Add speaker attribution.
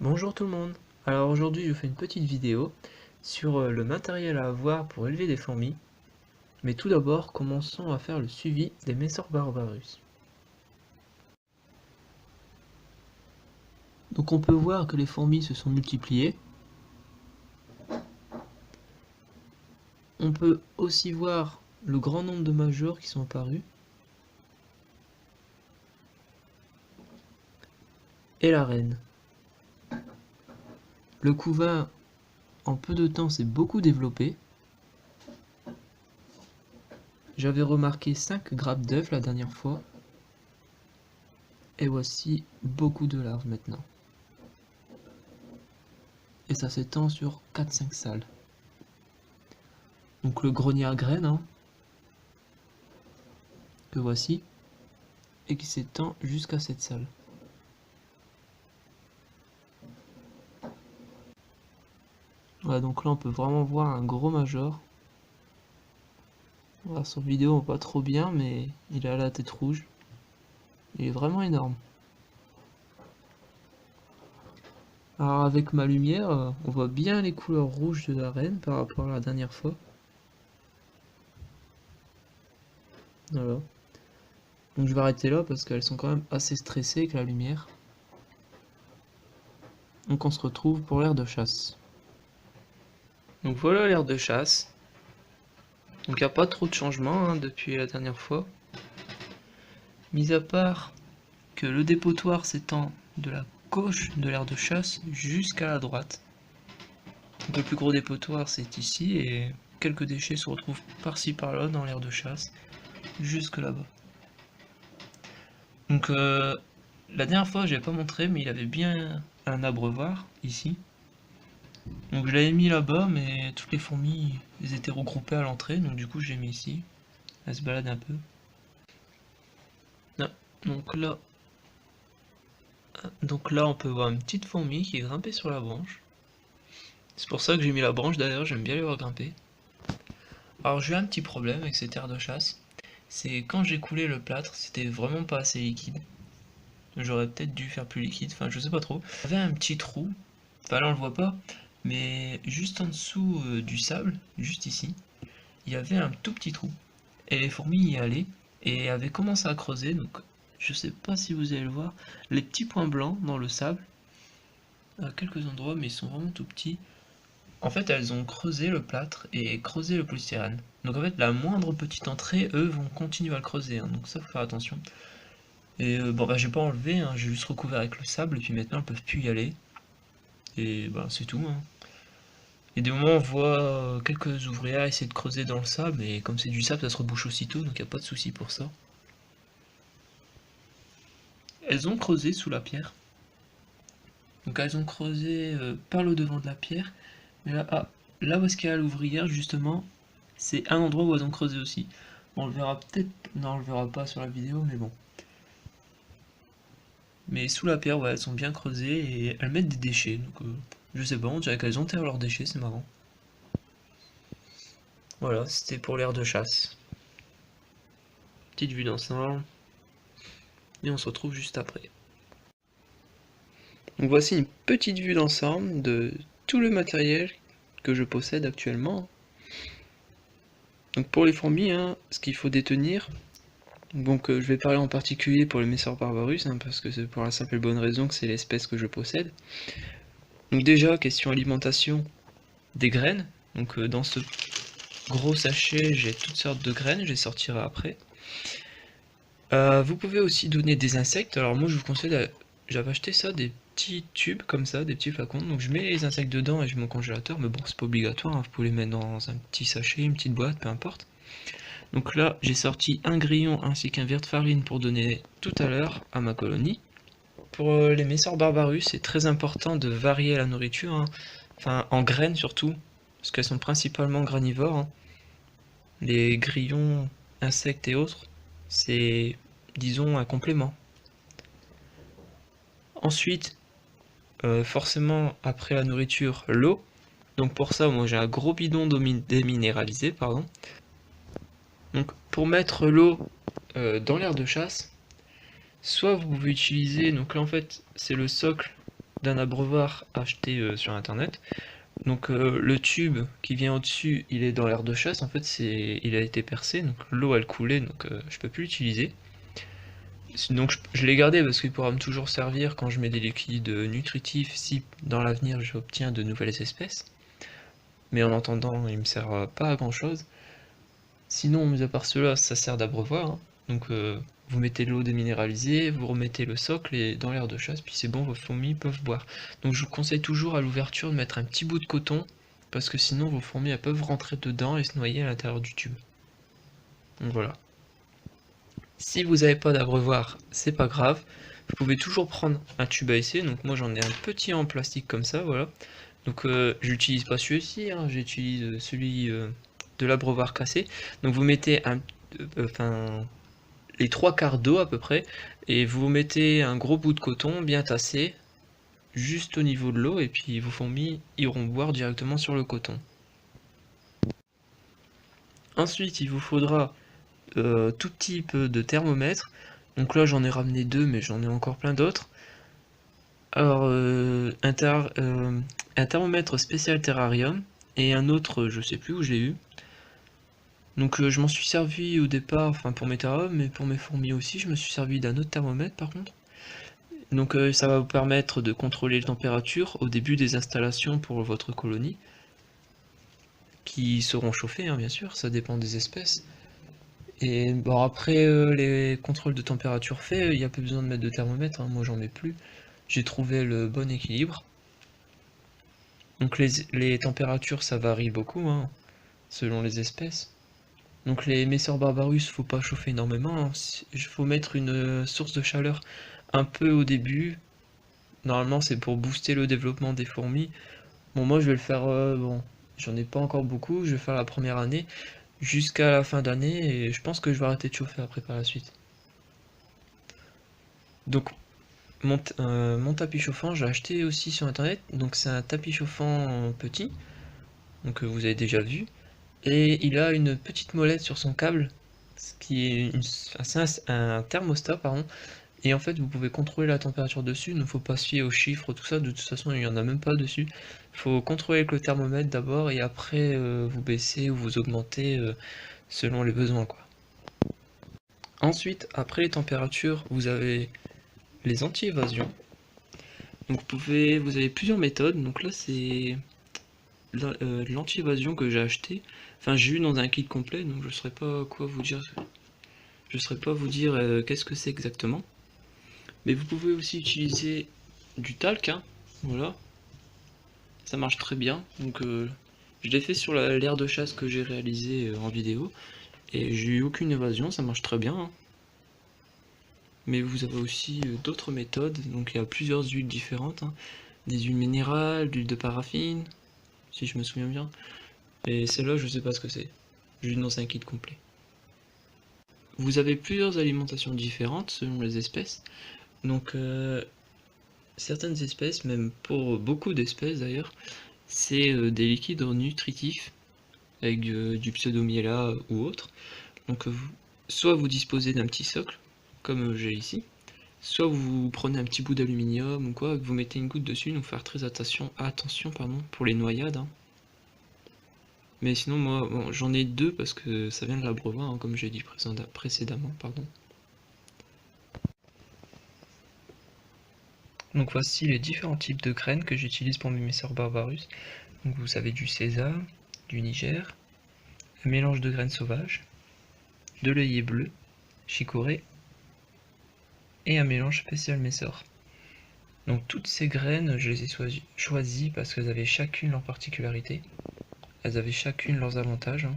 Speaker 1: Bonjour tout le monde. Alors aujourd'hui je fais une petite vidéo sur le matériel à avoir pour élever des fourmis. Mais tout d'abord commençons à faire le suivi des Messor barbarus. Donc on peut voir que les fourmis se sont multipliées. On peut aussi voir le grand nombre de majors qui sont apparus. Et la reine. Le couvain en peu de temps s'est beaucoup développé. J'avais remarqué 5 grappes d'œufs la dernière fois. Et voici beaucoup de larves maintenant. Et ça s'étend sur 4-5 salles. Donc le grenier à graines, hein, que voici, et qui s'étend jusqu'à cette salle. Voilà, donc là on peut vraiment voir un gros major. Voilà, sur vidéo on voit pas trop bien, mais il a la tête rouge. Il est vraiment énorme. Alors avec ma lumière, on voit bien les couleurs rouges de la reine par rapport à la dernière fois. Voilà. Donc je vais arrêter là parce qu'elles sont quand même assez stressées avec la lumière. Donc on se retrouve pour l'aire de chasse. Donc voilà l'aire de chasse. Donc il n'y a pas trop de changements hein, depuis la dernière fois. Mis à part que le dépotoir s'étend de la gauche de l'aire de chasse jusqu'à la droite. Donc le plus gros dépotoir c'est ici et quelques déchets se retrouvent par-ci par-là dans l'aire de chasse jusque là-bas. Donc la dernière fois je l'avais pas montré mais il avait bien un abreuvoir ici. Donc je l'avais mis là-bas mais toutes les fourmis elles étaient regroupées à l'entrée donc du coup je l'ai mis ici. Elles se baladent un peu. Ah, donc là on peut voir une petite fourmi qui est grimpée sur la branche. C'est pour ça que j'ai mis la branche d'ailleurs, j'aime bien les voir grimper. Alors j'ai un petit problème avec cette aire de chasse, c'est quand j'ai coulé le plâtre, c'était vraiment pas assez liquide. J'aurais peut-être dû faire plus liquide, enfin je sais pas trop. Il y avait un petit trou, enfin là on le voit pas, mais juste en dessous du sable, juste ici, il y avait un tout petit trou. Et les fourmis y allaient et avaient commencé à creuser, donc je sais pas si vous allez le voir, les petits points blancs dans le sable, à quelques endroits, mais ils sont vraiment tout petits. En fait, elles ont creusé le plâtre et creusé le polystyrène. Donc en fait, la moindre petite entrée, eux, vont continuer à le creuser, hein, donc ça, faut faire attention. Et bon, bah j'ai pas enlevé, hein, j'ai juste recouvert avec le sable, et puis maintenant, elles peuvent plus y aller. Et bah c'est tout, hein. Et des moments, on voit quelques ouvrières essayer de creuser dans le sable, et comme c'est du sable, ça se rebouche aussitôt, donc y a pas de souci pour ça. Elles ont creusé sous la pierre. Donc elles ont creusé par le devant de la pierre, mais là, là où est-ce qu'il y a l'ouvrière, justement, c'est un endroit où elles ont creusé aussi. Bon, on le verra peut-être, non, on le verra pas sur la vidéo, mais bon. Mais sous la pierre, ouais, elles sont bien creusées et elles mettent des déchets, donc je sais pas, on dirait qu'elles enterrent leurs déchets, c'est marrant. Voilà, c'était pour l'aire de chasse. Petite vue d'ensemble, et on se retrouve juste après. Donc voici une petite vue d'ensemble de tout le matériel que je possède actuellement. Donc pour les fourmis, hein, ce qu'il faut détenir, donc je vais parler en particulier pour le Messor barbarus, hein, parce que c'est pour la simple et bonne raison que c'est l'espèce que je possède. Donc déjà, question alimentation, des graines. Donc dans ce gros sachet, j'ai toutes sortes de graines, je les sortirai après. Vous pouvez aussi donner des insectes, alors moi je vous conseille, j'avais acheté ça, des petits tubes comme ça, des petits flacons, donc je mets les insectes dedans et je mets mon congélateur, mais bon c'est pas obligatoire, hein, vous pouvez les mettre dans un petit sachet, une petite boîte, peu importe. Donc là j'ai sorti un grillon ainsi qu'un verre de farine pour donner tout à l'heure à ma colonie. Pour les Messor barbarus, c'est très important de varier la nourriture, hein, enfin en graines surtout, parce qu'elles sont principalement granivores, hein. Les grillons, insectes et autres, c'est, disons, un complément. Ensuite, forcément, après la nourriture, l'eau. Donc pour ça, moi j'ai un gros bidon déminéralisé, pardon. Donc pour mettre l'eau dans l'aire de chasse, soit vous pouvez utiliser, donc là en fait c'est le socle d'un abreuvoir acheté sur internet. Donc le tube qui vient au-dessus, il est dans l'aire de chasse, en fait il a été percé, donc l'eau elle coulait, donc je peux plus l'utiliser. Donc je l'ai gardé parce qu'il pourra me toujours servir quand je mets des liquides nutritifs, si dans l'avenir j'obtiens de nouvelles espèces. Mais en attendant, il me sert pas à grand chose. Sinon, mis à part cela, ça sert d'abreuvoir, hein. Donc vous mettez de l'eau déminéralisée, vous remettez le socle et dans l'aire de chasse, puis c'est bon, vos fourmis peuvent boire. Donc je vous conseille toujours à l'ouverture de mettre un petit bout de coton, parce que sinon vos fourmis elles peuvent rentrer dedans et se noyer à l'intérieur du tube. Donc voilà. Si vous n'avez pas d'abreuvoir, c'est pas grave. Vous pouvez toujours prendre un tube à essai. Donc moi j'en ai un petit en plastique comme ça, voilà. Donc j'utilise pas celui-ci, hein, j'utilise celui de l'abreuvoir cassé. Donc vous mettez les 3/4 d'eau à peu près, et vous mettez un gros bout de coton bien tassé, juste au niveau de l'eau, et puis vos fourmis iront boire directement sur le coton. Ensuite, il vous faudra tout type de thermomètre. Donc là, j'en ai ramené 2, mais j'en ai encore plein d'autres. Alors, un thermomètre spécial terrarium, et un autre, je sais plus où je l'ai eu. Donc je m'en suis servi au départ, enfin pour mes terrariums, mais pour mes fourmis aussi, je me suis servi d'un autre thermomètre par contre. Donc ça va vous permettre de contrôler les températures au début des installations pour votre colonie, qui seront chauffées, hein, bien sûr, ça dépend des espèces. Et bon, après les contrôles de température faits, il n'y a plus besoin de mettre de thermomètre, hein, moi j'en mets plus. J'ai trouvé le bon équilibre. Donc les températures ça varie beaucoup, hein, selon les espèces. Donc les Messor Barbarus, faut pas chauffer énormément, hein. Il faut mettre une source de chaleur un peu au début. Normalement c'est pour booster le développement des fourmis. Bon moi je vais le faire, bon, j'en ai pas encore beaucoup, je vais faire la première année jusqu'à la fin d'année et je pense que je vais arrêter de chauffer après par la suite. Donc mon tapis chauffant, j'ai acheté aussi sur internet, donc c'est un tapis chauffant petit, donc vous avez déjà vu, et il a une petite molette sur son câble, ce qui est un thermostat, pardon, et en fait vous pouvez contrôler la température dessus, ne faut pas se fier aux chiffres, tout ça, de toute façon il n'y en a même pas dessus. Il faut contrôler avec le thermomètre d'abord, et après vous baissez ou vous augmentez selon les besoins, quoi. Ensuite, après les températures, vous avez les anti-évasions. Donc vous avez plusieurs méthodes. Donc là c'est l'anti-évasion que j'ai acheté. Enfin j'ai eu dans un kit complet, donc je ne saurais pas quoi vous dire. Je ne saurais pas vous dire qu'est-ce que c'est exactement. Mais vous pouvez aussi utiliser du talc, hein, voilà. Ça marche très bien. Donc je l'ai fait sur l'aire de chasse que j'ai réalisé en vidéo. Et j'ai eu aucune évasion, ça marche très bien, hein. Mais vous avez aussi d'autres méthodes, donc il y a plusieurs huiles différentes, hein. Des huiles minérales, d'huile de paraffine, si je me souviens bien. Et celle-là, je sais pas ce que c'est. Juste dans un kit complet. Vous avez plusieurs alimentations différentes selon les espèces. Donc certaines espèces, même pour beaucoup d'espèces d'ailleurs, c'est des liquides nutritifs avec du pseudomiella ou autre. Donc soit vous disposez d'un petit socle, comme j'ai ici, soit vous prenez un petit bout d'aluminium ou quoi, vous mettez une goutte dessus, donc faire très attention pour les noyades, hein. Mais sinon moi bon, j'en ai 2 parce que ça vient de l'abreuvoir, hein, comme j'ai dit précédemment, pardon. Donc voici les différents types de graines que j'utilise pour mes Messor Barbarus. Donc vous avez du sésame, du Niger, un mélange de graines sauvages, de l'œillet bleu, chicorée, et un mélange spécial Messor. Donc toutes ces graines, je les ai choisies parce qu'elles avaient chacune leur particularité. Elles avaient chacune leurs avantages, hein.